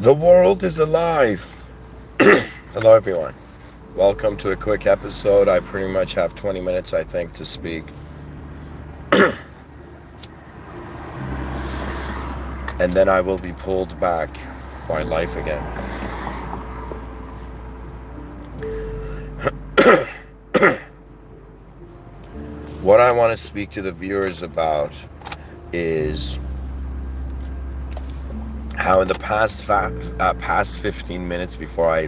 The world is alive. Hello, everyone. Welcome to a quick episode. I pretty much have 20 minutes, I think, to speak. And then I will be pulled back by life again. What I want to speak to the viewers about is how in the past 15 minutes before I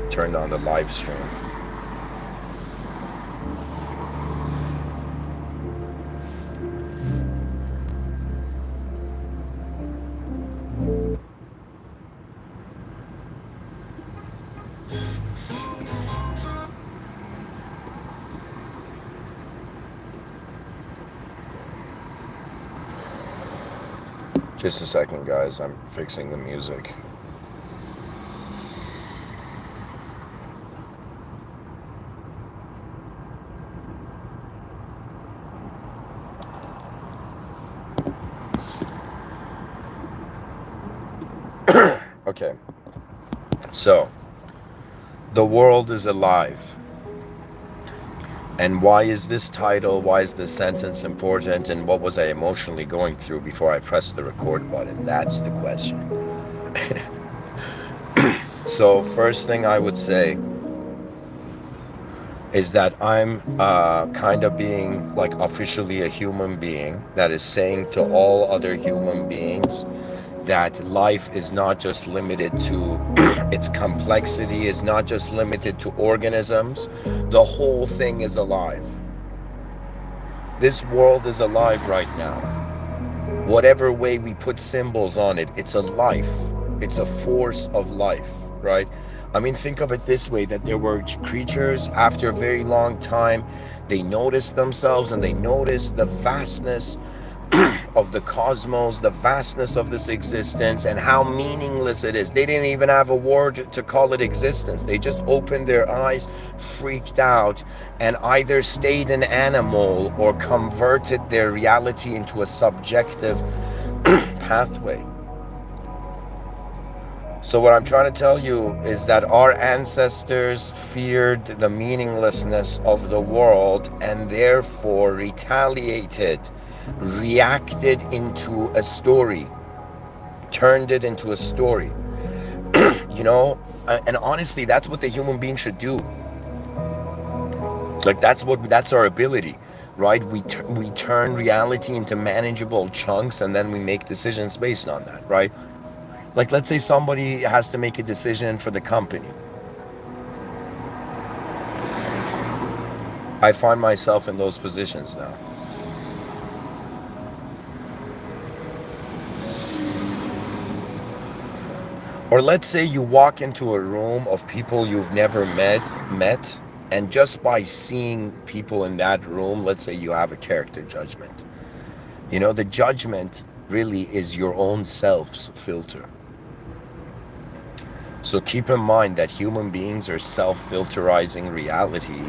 turned on the live stream, just a second, guys, I'm fixing the music. Okay, so the world is alive. And why is this title, why is this sentence important, and what was I emotionally going through before I pressed the record button? That's the question. So first thing I would say is that I'm kind of being like officially a human being that is saying to all other human beings that life is not just limited to its complexity, is not just limited to organisms. The whole thing is alive. This world is alive right now. Whatever way we put symbols on it, it's a life. It's a force of life, right? I mean, think of it this way, that there were creatures after a very long time, they noticed themselves and they noticed the vastness of the cosmos, the vastness of this existence, and how meaningless it is. They didn't even have a word to call it existence. They just opened their eyes, freaked out, and either stayed an animal or converted their reality into a subjective pathway. So what I'm trying to tell you is that our ancestors feared the meaninglessness of the world and therefore retaliated, reacted into a story, turned it into a story. And honestly, that's what the human being should do. Like that's our ability, right? We turn reality into manageable chunks and then we make decisions based on that, right? Like, let's say somebody has to make a decision for the company. I find myself in those positions now. Or let's say you walk into a room of people you've never met, and just by seeing people in that room, let's say you have a character judgment. The judgment really is your own self's filter. So keep in mind that human beings are self-filterizing reality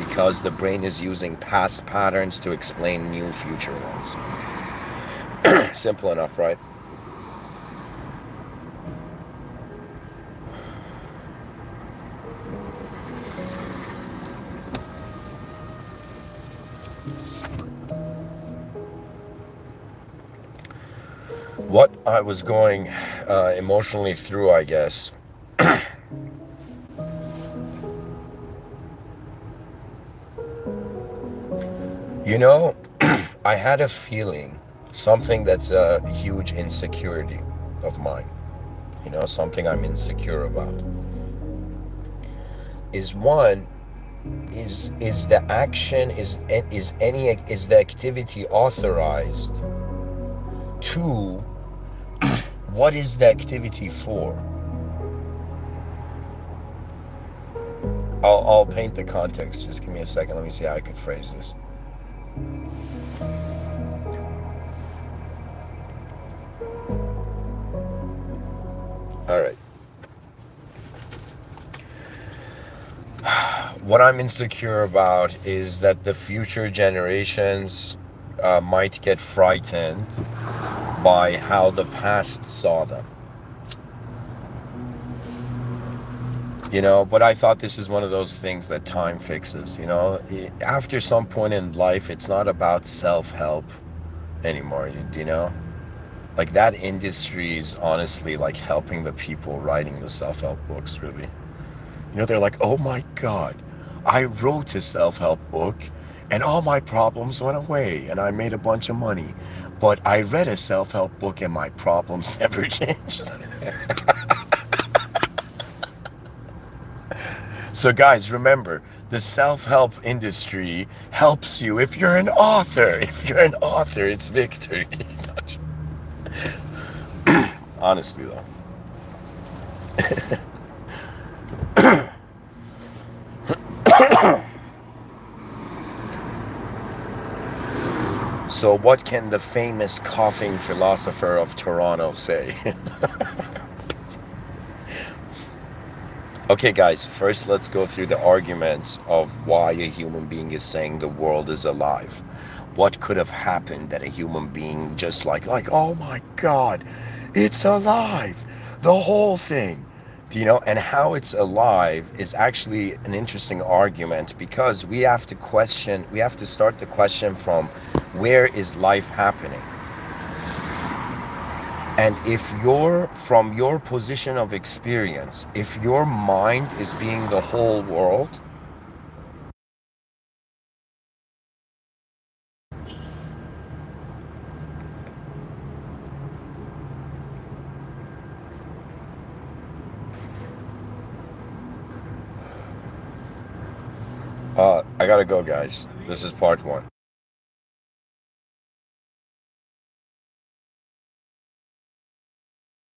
because the brain is using past patterns to explain new future ones. Simple enough, right? What I was going emotionally through, I guess, I had a feeling, something that's a huge insecurity of mine, something I'm insecure about, is one, is the action, is the activity authorized? Two, what is the activity for? I'll paint the context. Just give me a second. Let me see how I could phrase this. All right. What I'm insecure about is that the future generations might get frightened by how the past saw them. But I thought this is one of those things that time fixes. After some point in life, it's not about self-help anymore. Like that industry is honestly like helping the people writing the self-help books, really. They're like, oh my God, I wrote a self-help book and all my problems went away and I made a bunch of money. But I read a self-help book and my problems never changed. So guys, remember, the self-help industry helps you if you're an author. If you're an author, it's victory. Honestly though. So what can the famous coughing philosopher of Toronto say? Okay, guys, first let's go through the arguments of why a human being is saying the world is alive. What could have happened that a human being just like, oh my God, it's alive. The whole thing. And how it's alive is actually an interesting argument because we have to start the question from where is life happening? And if you're from your position of experience, if your mind is being the whole world, I gotta go, guys. This is part one.